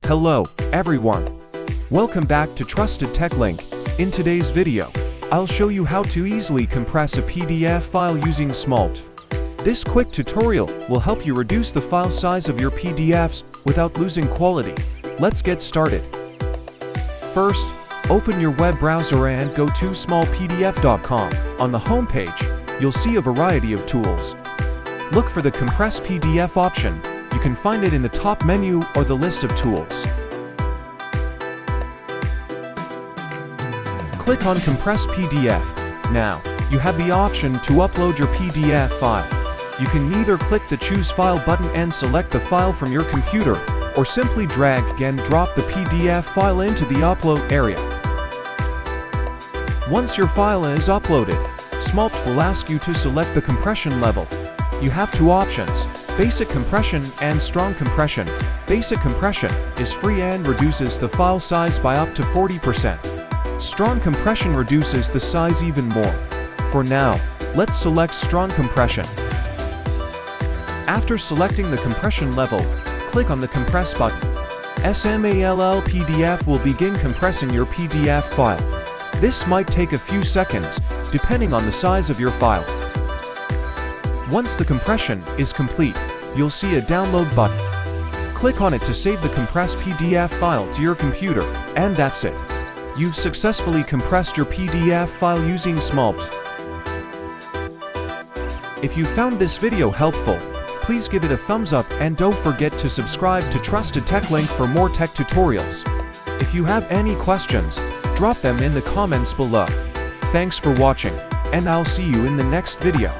Hello, everyone. Welcome back to Trusted Tech Link. In today's video, I'll show you how to easily compress a PDF file using Smallpdf. This quick tutorial will help you reduce the file size of your PDFs without losing quality. Let's get started. First, open your web browser and go to smallpdf.com. On the home page, you'll see a variety of tools. Look for the Compress PDF option. You can find it in the top menu or the list of tools. Click on Compress PDF. Now, you have the option to upload your PDF file. You can either click the Choose File button and select the file from your computer, or simply drag and drop the PDF file into the upload area. Once your file is uploaded, Smallpdf will ask you to select the compression level. You have two options: Basic Compression and Strong Compression. Basic Compression is free and reduces the file size by up to 40%. Strong Compression reduces the size even more. For now, let's select Strong Compression. After selecting the compression level, click on the Compress button. Smallpdf will begin compressing your PDF file. This might take a few seconds, depending on the size of your file. Once the compression is complete, you'll see a download button. Click on it to save the compressed PDF file to your computer, and that's it. You've successfully compressed your PDF file using Smallpdf. If you found this video helpful, please give it a thumbs up and don't forget to subscribe to Trusted Tech Link for more tech tutorials. If you have any questions, drop them in the comments below. Thanks for watching, and I'll see you in the next video.